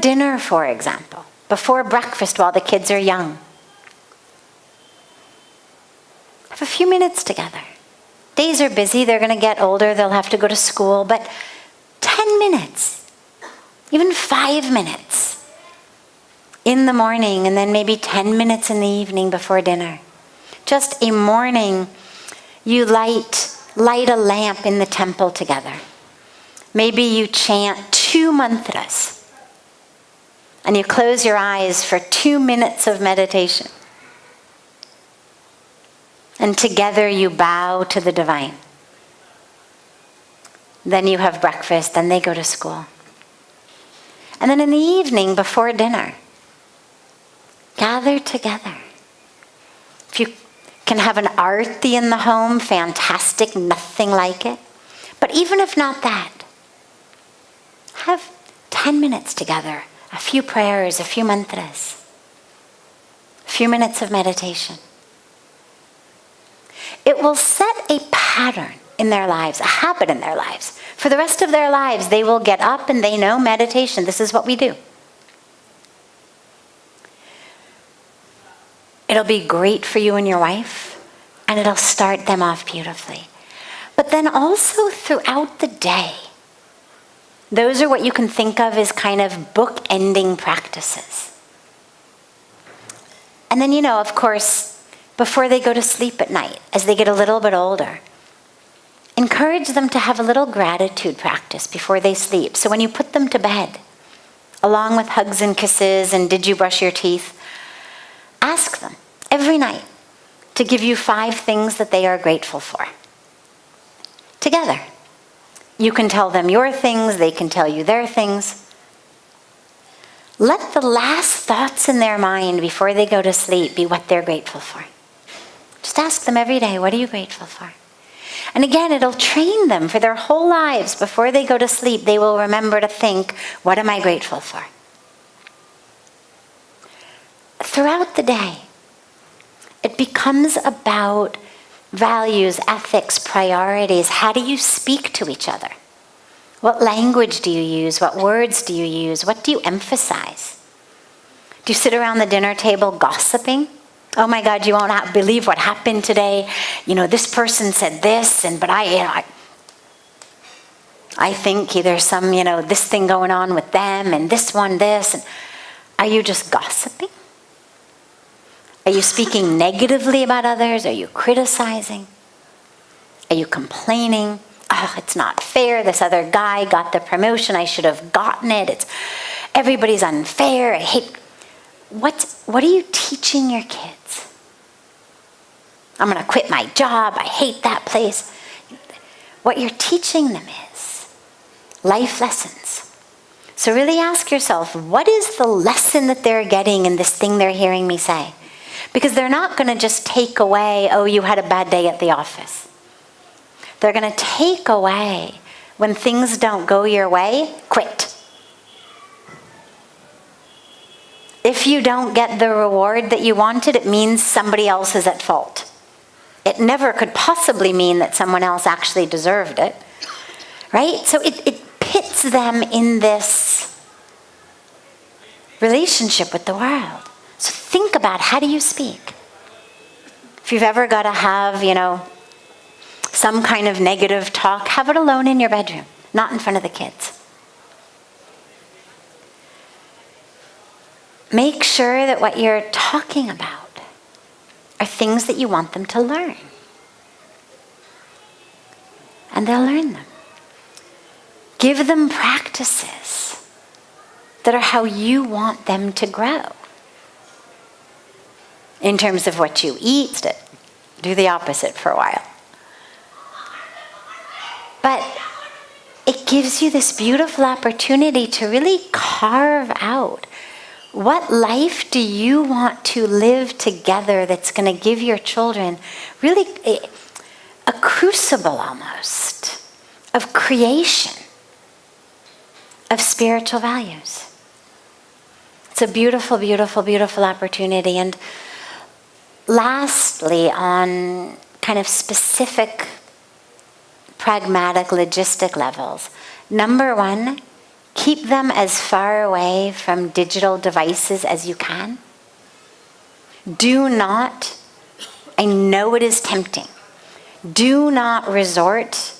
dinner, for example, before breakfast while the kids are young, have a few minutes together. Days are busy, they're going to get older, they'll have to go to school, but 10 minutes, even 5 minutes in the morning, and then maybe 10 minutes in the evening before dinner. Just a morning, you light a lamp in the temple together. Maybe you chant 2 mantras, and you close your eyes for 2 minutes of meditation. And together you bow to the divine. Then you have breakfast, then they go to school. And then in the evening, before dinner, gather together. If you can have an arti in the home, fantastic, nothing like it. But even if not that, have 10 minutes together, a few prayers, a few mantras, a few minutes of meditation. It will set a pattern in their lives, a habit in their lives. For the rest of their lives, they will get up and they know meditation. This is what we do. It'll be great for you and your wife, and it'll start them off beautifully. But then also throughout the day, those are what you can think of as kind of book-ending practices. And then, of course, before they go to sleep at night, as they get a little bit older, encourage them to have a little gratitude practice before they sleep. So when you put them to bed, along with hugs and kisses and did you brush your teeth, ask them every night to give you 5 things that they are grateful for. Together. You can tell them your things, they can tell you their things. Let the last thoughts in their mind before they go to sleep be what they're grateful for. Just ask them every day, what are you grateful for? And again, it'll train them for their whole lives. Before they go to sleep, they will remember to think, what am I grateful for? Throughout the day, it becomes about values, ethics, priorities. How do you speak to each other? What language do you use? What words do you use? What do you emphasize? Do you sit around the dinner table gossiping? Oh my God, you won't believe what happened today. This person said this, but I think there's some, this thing going on with them, and this one, this. And are you just gossiping? Are you speaking negatively about others? Are you criticizing? Are you complaining? Oh, it's not fair. This other guy got the promotion. I should have gotten it. Everybody's unfair. I hate. What are you teaching your kids? I'm going to quit my job. I hate that place. What you're teaching them is life lessons. So really ask yourself, what is the lesson that they're getting in this thing they're hearing me say? Because they're not going to just take away, oh, you had a bad day at the office. They're going to take away, when things don't go your way, quit. If you don't get the reward that you wanted, it means somebody else is at fault. It never could possibly mean that someone else actually deserved it, right? So it pits them in this relationship with the world. So think about, how do you speak? If you've ever got to have, some kind of negative talk, have it alone in your bedroom, not in front of the kids. Make sure that what you're talking about are things that you want them to learn. And they'll learn them. Give them practices that are how you want them to grow. In terms of what you eat, do the opposite for a while. But it gives you this beautiful opportunity to really carve out, what life do you want to live together that's going to give your children really a crucible almost of creation of spiritual values. It's a beautiful, beautiful, beautiful opportunity. And lastly, on kind of specific pragmatic logistic levels, number one, Keep them as far away from digital devices as you can. Do not, I know it is tempting, do not resort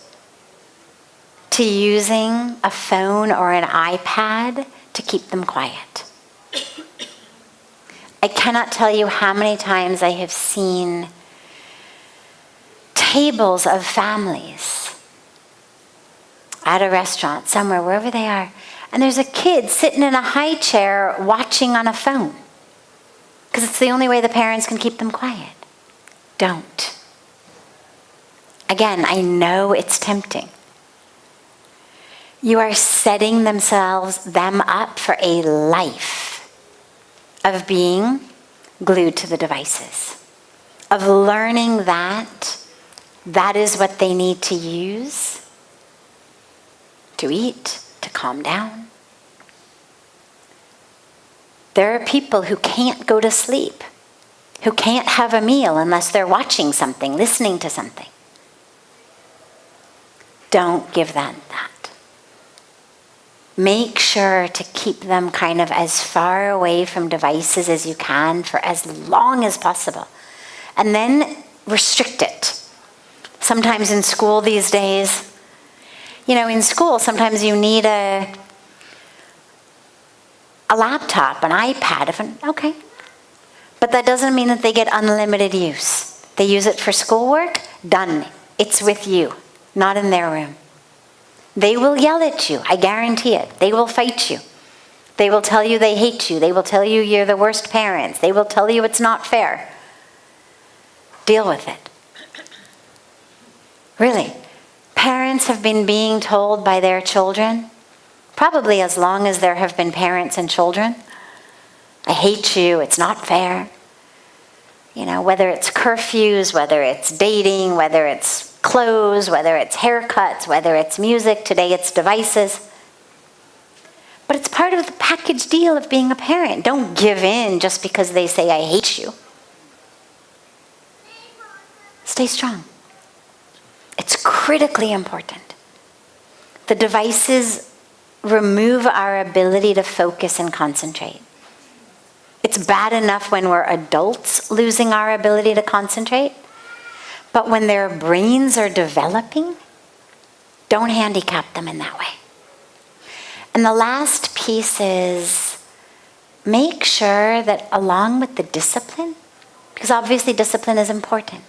to using a phone or an iPad to keep them quiet. I cannot tell you how many times I have seen tables of families at a restaurant, somewhere, wherever they are, and there's a kid sitting in a high chair watching on a phone because it's the only way the parents can keep them quiet. Don't. Again, I know it's tempting. You are setting them up for a life of being glued to the devices, of learning that is what they need to use to eat, to calm down. There are people who can't go to sleep, who can't have a meal unless they're watching something, listening to something. Don't give them that. Make sure to keep them kind of as far away from devices as you can for as long as possible. And then restrict it. Sometimes in school these days, in school sometimes you need a laptop, an iPad, okay. But that doesn't mean that they get unlimited use. They use it for schoolwork, done. It's with you, not in their room. They will yell at you, I guarantee it. They will fight you. They will tell you they hate you. They will tell you you're the worst parents. They will tell you it's not fair. Deal with it. Really. Parents have been being told by their children, probably as long as there have been parents and children, I hate you, it's not fair. Whether it's curfews, whether it's dating, whether it's clothes, whether it's haircuts, whether it's music, today it's devices. But it's part of the package deal of being a parent. Don't give in just because they say, I hate you. Stay strong. It's critically important. The devices remove our ability to focus and concentrate. It's bad enough when we're adults losing our ability to concentrate, but when their brains are developing, don't handicap them in that way. And the last piece is make sure that along with the discipline, because obviously discipline is important,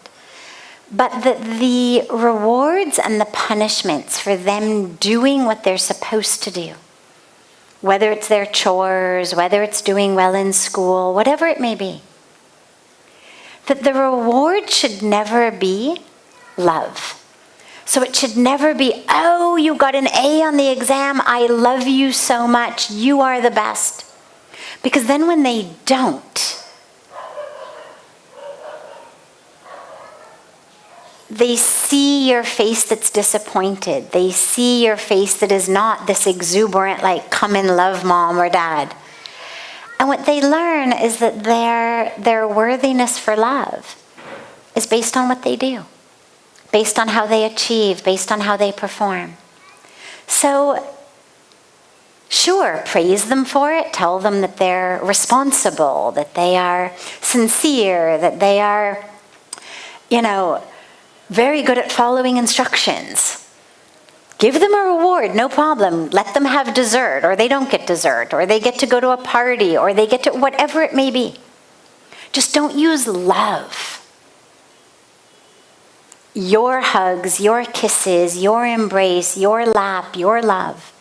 but that the rewards and the punishments for them doing what they're supposed to do, whether it's their chores, whether it's doing well in school, whatever it may be, that the reward should never be love. So it should never be, oh, you got an A on the exam, I love you so much, you are the best. Because then when they don't, they see your face that's disappointed. They see your face that is not this exuberant, like, come and love mom or dad. And what they learn is that their worthiness for love is based on what they do, based on how they achieve, based on how they perform. So, sure, praise them for it. Tell them that they're responsible, that they are sincere, that they are, very good at following instructions. Give them a reward, no problem. Let them have dessert, or they don't get dessert, or they get to go to a party, or they get to whatever it may be. Just don't use love. Your hugs, your kisses, your embrace, your lap, your love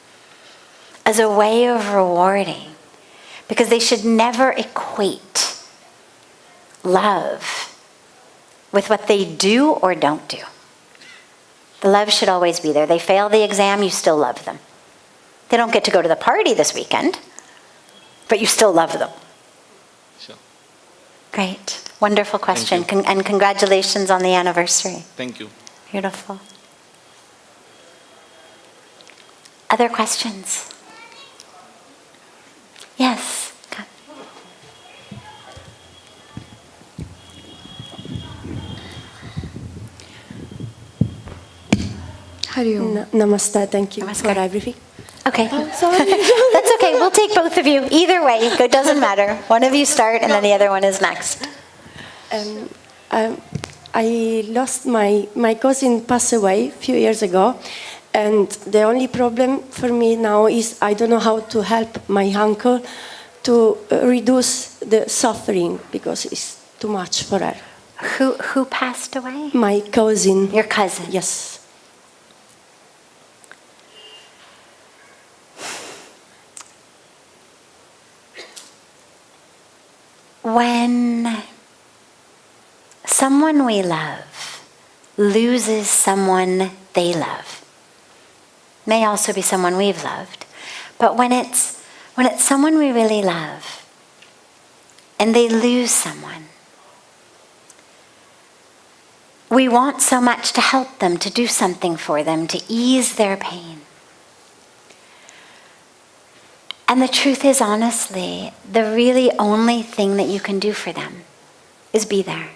as a way of rewarding. Because they should never equate love with what they do or don't do. The love should always be there. They fail the exam, you still love them. They don't get to go to the party this weekend, but you still love them. Sure. Great. Wonderful question. And congratulations on the anniversary. Thank you. Beautiful. Other questions? Yes. Hari Om. Namaste, thank you Namaskar. for everything. Okay. Sorry. That's okay. We'll take both of you. Either way, it doesn't matter. One of you start, and then the other one is next. I lost my cousin passed away a few years ago, and the only problem for me now is I don't know how to help my uncle to reduce the suffering because it's too much for her. Who passed away? My cousin. Your cousin. Yes. When someone we love loses someone they love, may also be someone we've loved, but when it's someone we really love and they lose someone, we want so much to help them, to do something for them, to ease their pain. And the truth is, honestly, the really only thing that you can do for them is be there.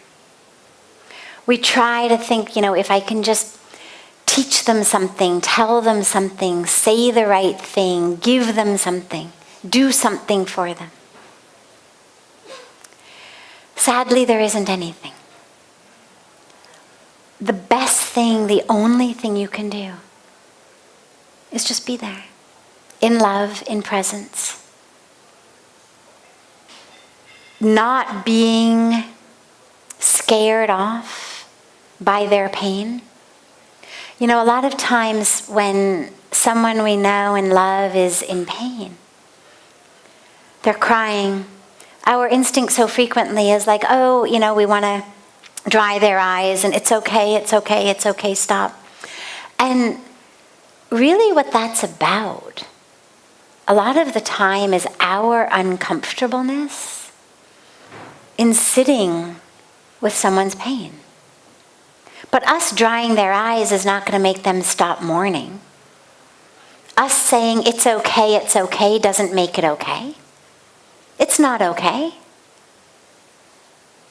We try to think, if I can just teach them something, tell them something, say the right thing, give them something, do something for them. Sadly, there isn't anything. The best thing, the only thing you can do is just be there. In love, in presence. Not being scared off by their pain. A lot of times when someone we know and love is in pain, they're crying. Our instinct so frequently is like, we want to dry their eyes and it's okay, stop. And really what that's about, a lot of the time, is our uncomfortableness in sitting with someone's pain. But us drying their eyes is not going to make them stop mourning. Us saying it's okay doesn't make it okay. It's not okay.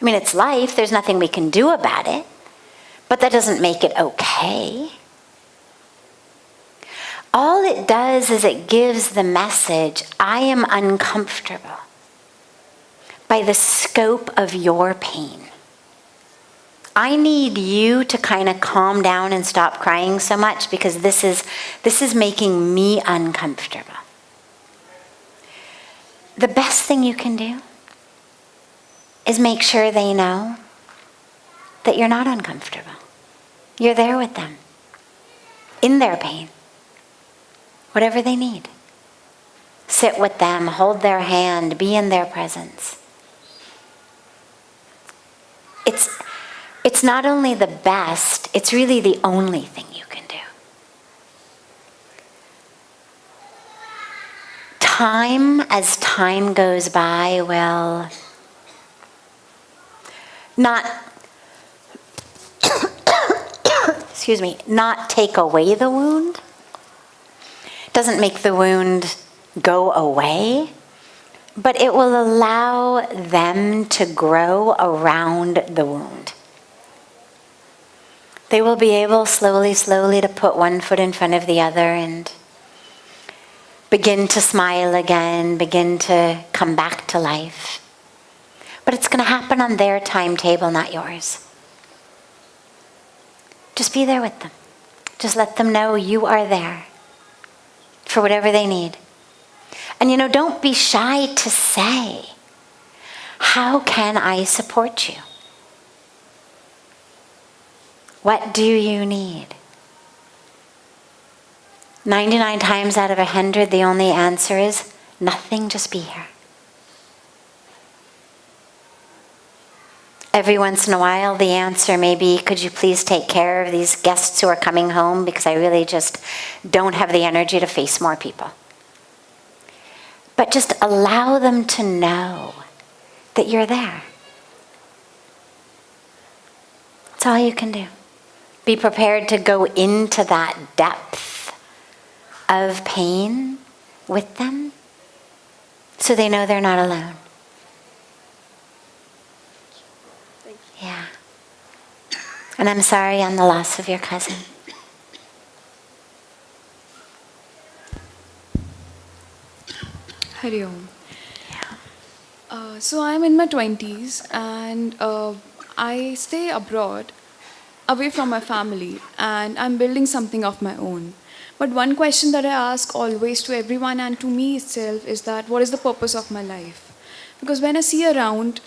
I mean, it's life. There's nothing we can do about it. But that doesn't make it okay. All it does is it gives the message, I am uncomfortable by the scope of your pain. I need you to kind of calm down and stop crying so much because this is making me uncomfortable. The best thing you can do is make sure they know that you're not uncomfortable. You're there with them, in their pain. Whatever they need. Sit with them, hold their hand, be in their presence. It's not only the best, it's really the only thing you can do. As time goes by, will not not take away the wound. Doesn't make the wound go away, but it will allow them to grow around the wound. They will be able slowly to put one foot in front of the other and begin to smile again, begin to come back to life. But it's going to happen on their timetable, not yours. Just be there with them. Just let them know you are there for whatever they need. And don't be shy to say, how can I support you? What do you need? 99 times out of 100, the only answer is nothing, just be here. Every once in a while, the answer may be, could you please take care of these guests who are coming home because I really just don't have the energy to face more people. But just allow them to know that you're there. That's all you can do. Be prepared to go into that depth of pain with them so they know they're not alone. Yeah. And I'm sorry on the loss of your cousin. Hari Om. So I'm in my 20s and I stay abroad, away from my family, and I'm building something of my own. But one question that I ask always to everyone and to me itself is that what is the purpose of my life? Because when I see around,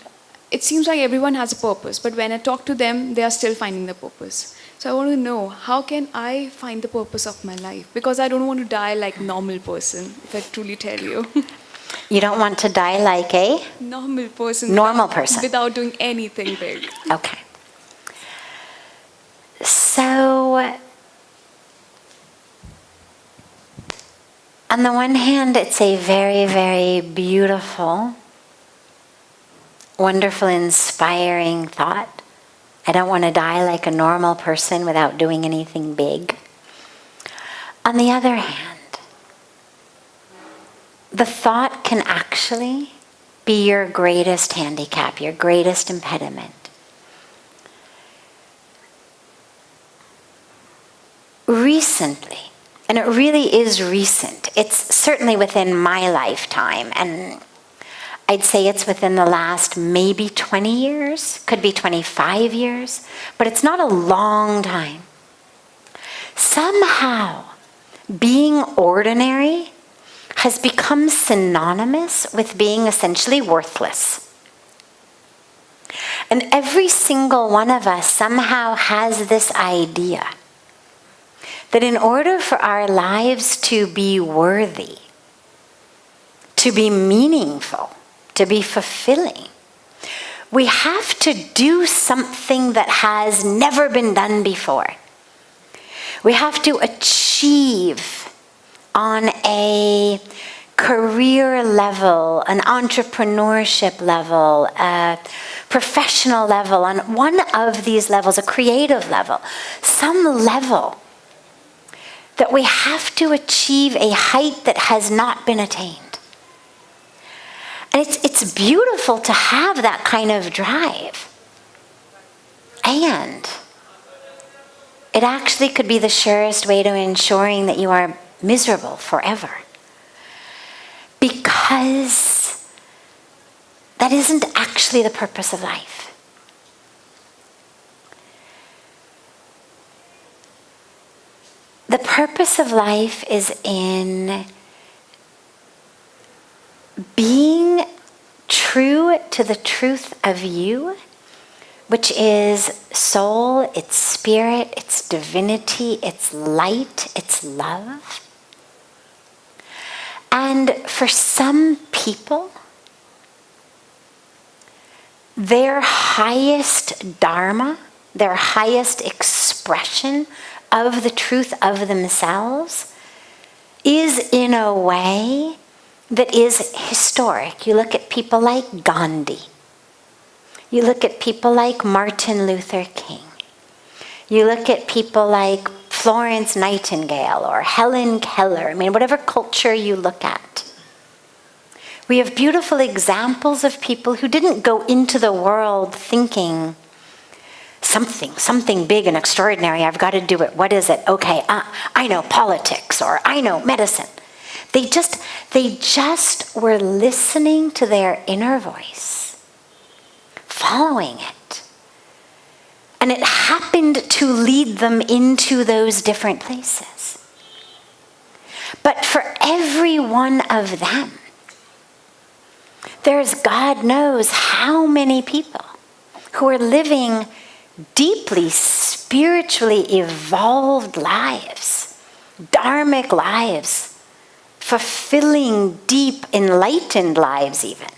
it seems like everyone has a purpose, but when I talk to them, they are still finding the purpose. So I want to know, how can I find the purpose of my life? Because I don't want to die like normal person, if I truly tell you. You don't want to die like a Normal person. Normal person. Without doing anything big. Okay. So, on the one hand, it's a very, very beautiful, wonderful, inspiring thought. I don't want to die like a normal person without doing anything big. On the other hand, the thought can actually be your greatest handicap, your greatest impediment. Recently, and it really is recent, it's certainly within my lifetime, and I'd say it's within the last maybe 20 years, could be 25 years, but it's not a long time. Somehow, being ordinary has become synonymous with being essentially worthless. And every single one of us somehow has this idea that in order for our lives to be worthy, to be meaningful, to be fulfilling, we have to do something that has never been done before. We have to achieve on a career level, an entrepreneurship level, a professional level, on one of these levels, a creative level, some level that we have to achieve a height that has not been attained. And it's beautiful to have that kind of drive. And it actually could be the surest way to ensuring that you are miserable forever. Because that isn't actually the purpose of life. The purpose of life is in being true to the truth of you, which is soul, its spirit, its divinity, its light, its love. And for some people, their highest dharma, their highest expression of the truth of themselves is in a way that is historic. You look at people like Gandhi. You look at people like Martin Luther King. You look at people like Florence Nightingale or Helen Keller. I mean, whatever culture you look at. We have beautiful examples of people who didn't go into the world thinking something big and extraordinary. I've got to do it. What is it? Okay, I know politics, or I know medicine. They just were listening to their inner voice, following it. And it happened to lead them into those different places. But for every one of them, there's God knows how many people who are living deeply spiritually evolved lives, dharmic lives, fulfilling, deep, enlightened lives even.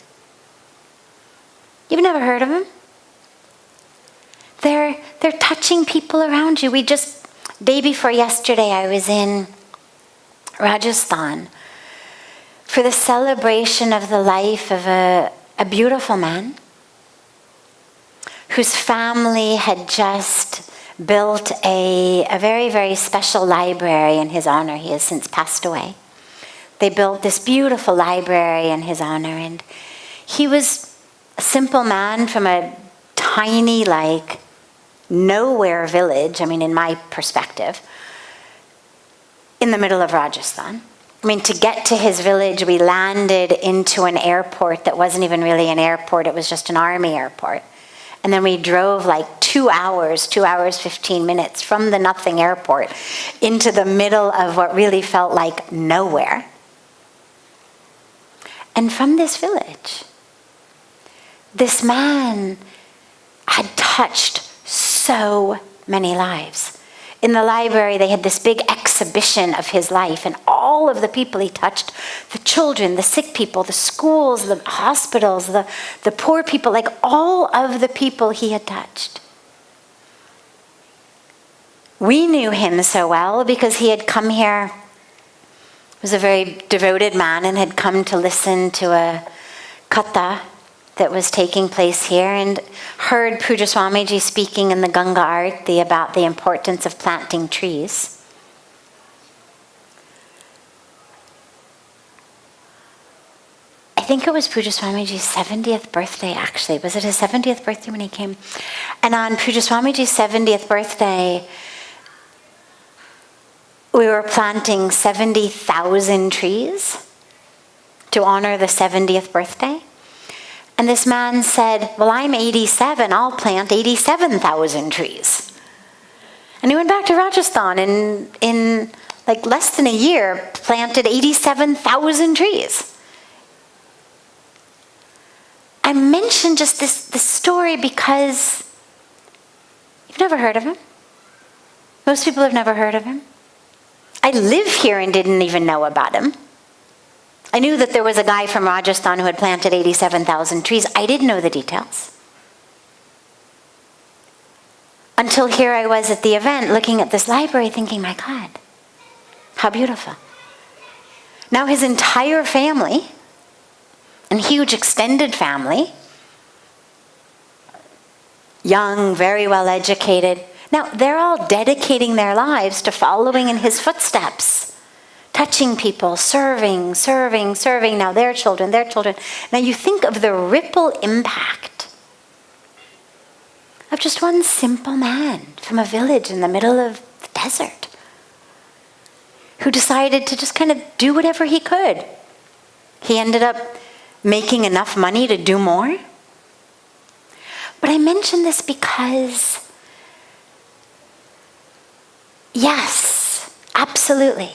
You've never heard of them? They're touching people around you. Day before yesterday, I was in Rajasthan for the celebration of the life of a beautiful man whose family had just built a very, very special library in his honor. He has since passed away. They built this beautiful library in his honor, and he was a simple man from a tiny, nowhere village, in my perspective, in the middle of Rajasthan. I mean, to get to his village, we landed into an airport that wasn't even really an airport. It was just an army airport. And then we drove like 2 hours, 15 minutes from the nothing airport into the middle of what really felt like nowhere. And from this village, this man had touched so many lives. In the library, they had this big exhibition of his life and all of the people he touched, the children, the sick people, the schools, the hospitals, the poor people, like all of the people he had touched. We knew him so well because he had come here, he was a very devoted man and had come to listen to a katha that was taking place here and heard Pujya Swamiji speaking in the Ganga Arti about the importance of planting trees. I think it was Pujya Swamiji's 70th birthday, actually. Was it his 70th birthday when he came? And on Pujya Swamiji's 70th birthday, we were planting 70,000 trees to honor the 70th birthday. And this man said, well, I'm 87, I'll plant 87,000 trees. And he went back to Rajasthan and in like less than a year planted 87,000 trees. I mentioned just this story because you've never heard of him. Most people have never heard of him. I live here and didn't even know about him. I knew that there was a guy from Rajasthan who had planted 87,000 trees. I didn't know the details. Until here I was at the event looking at this library thinking, my God, how beautiful. Now his entire family, and huge extended family, young, very well educated, now they're all dedicating their lives to following in his footsteps. Touching people, serving, now their children. Now you think of the ripple impact of just one simple man from a village in the middle of the desert who decided to just kind of do whatever he could. He ended up making enough money to do more. But I mention this because, yes, absolutely.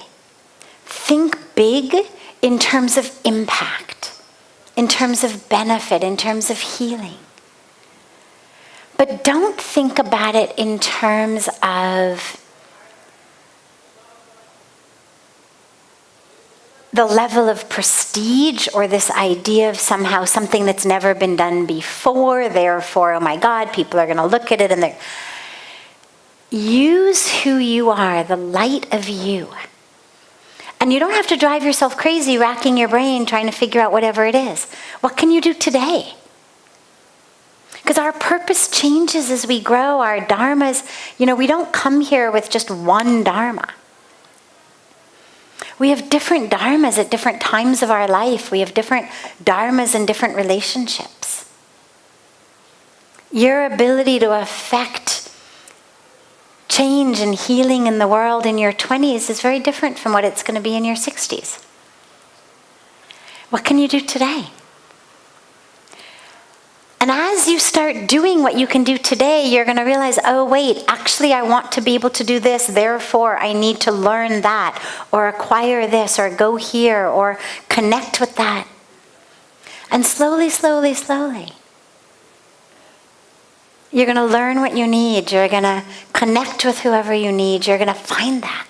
Think big in terms of impact, in terms of benefit, in terms of healing. But don't think about it in terms of the level of prestige or this idea of somehow something that's never been done before, therefore, oh my God, people are going to look at it and they're... Use who you are, the light of you. And you don't have to drive yourself crazy racking your brain trying to figure out whatever it is. What can you do today? Because our purpose changes as we grow. Our dharmas, we don't come here with just one dharma. We have different dharmas at different times of our life. We have different dharmas in different relationships. Your ability to affect change and healing in the world in your 20s is very different from what it's going to be in your 60s. What can you do today? And as you start doing what you can do today, you're going to realize, oh wait, actually I want to be able to do this, therefore I need to learn that, or acquire this, or go here, or connect with that. And slowly, you're going to learn what you need. You're going to connect with whoever you need. You're going to find that.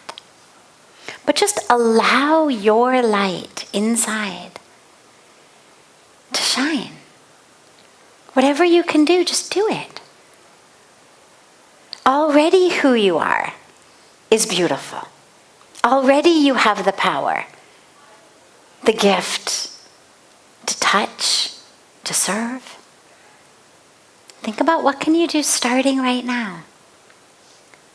But just allow your light inside to shine. Whatever you can do, just do it. Already who you are is beautiful. Already you have the power, the gift to touch, to serve. Think about what can you do starting right now.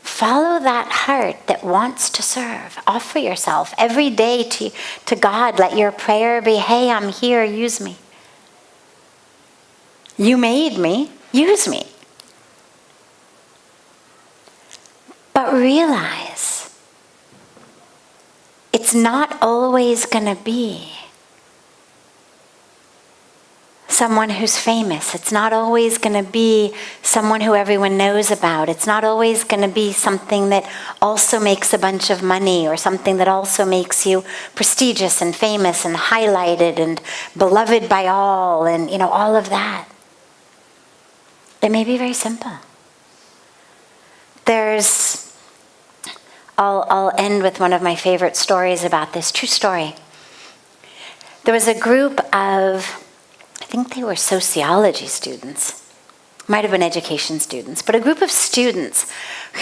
Follow that heart that wants to serve. Offer yourself every day to God. Let your prayer be, hey, I'm here, use me. You made me, use me. But realize it's not always going to be someone who's famous. It's not always going to be someone who everyone knows about. It's not always going to be something that also makes a bunch of money, or something that also makes you prestigious and famous and highlighted and beloved by all, and all of that. It may be very simple. I'll end with one of my favorite stories about this, true story. There was a group of, I think they were sociology students, might have been education students, but a group of students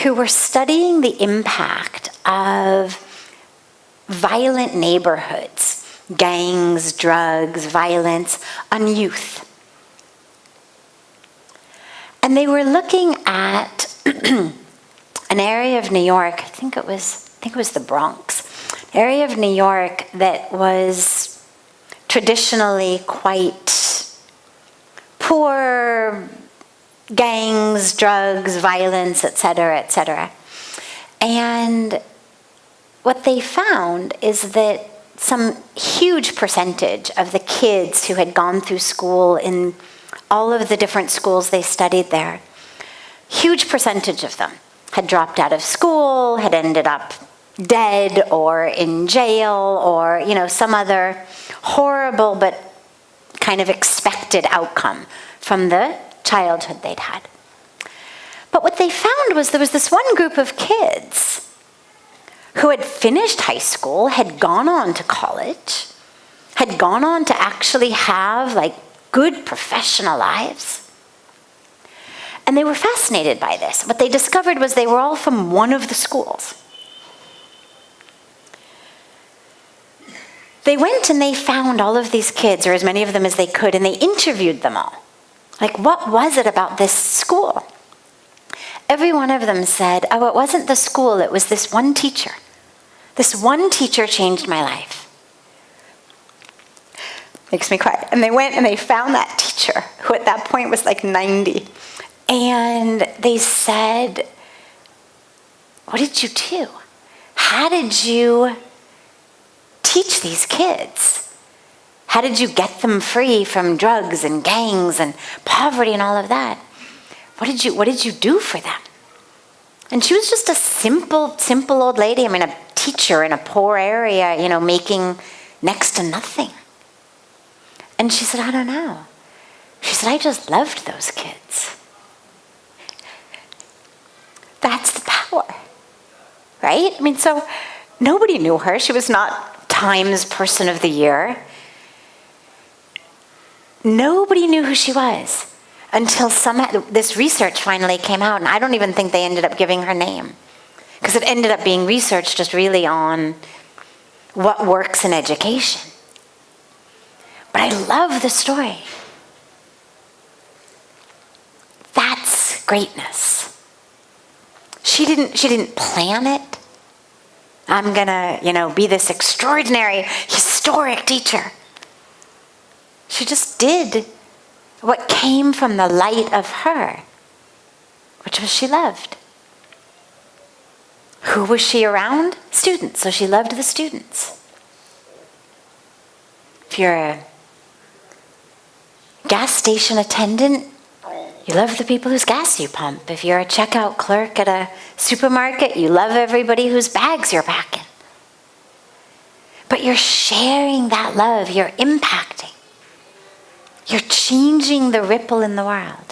who were studying the impact of violent neighborhoods, gangs, drugs, violence on youth. And they were looking at an area of New York, I think it was the Bronx, an area of New York that was traditionally quite poor, gangs, drugs, violence, etc., etc. And what they found is that some huge percentage of the kids who had gone through school in all of the different schools they studied there, huge percentage of them had dropped out of school, had ended up dead or in jail, or some other horrible but kind of expected outcome from the childhood they'd had. But what they found was there was this one group of kids who had finished high school, had gone on to college, had gone on to actually have good professional lives. And they were fascinated by this. What they discovered was they were all from one of the schools. They went and they found all of these kids, or as many of them as they could, and they interviewed them all. What was it about this school? Every one of them said, oh, it wasn't the school, it was this one teacher. This one teacher changed my life. Makes me cry. And they went and they found that teacher, who at that point was 90. And they said, what did you do? How did you teach these kids? How did you get them free from drugs and gangs and poverty and all of that? What did you do for them? And she was just a simple old lady. A teacher in a poor area, making next to nothing. And she said, I don't know. She said, I just loved those kids. That's the power, right? So nobody knew her. She was not Times Person of the Year. Nobody knew who she was until this research finally came out, and I don't even think they ended up giving her name, because it ended up being research just really on what works in education. But I love the story. That's greatness. She didn't plan it. I'm gonna, be this extraordinary, historic teacher. She just did what came from the light of her, which was she loved. Who was she around? Students. So she loved the students. If you're a gas station attendant, you love the people whose gas you pump. If you're a checkout clerk at a supermarket, you love everybody whose bags you're packing. But you're sharing that love, you're impacting. You're changing the ripple in the world.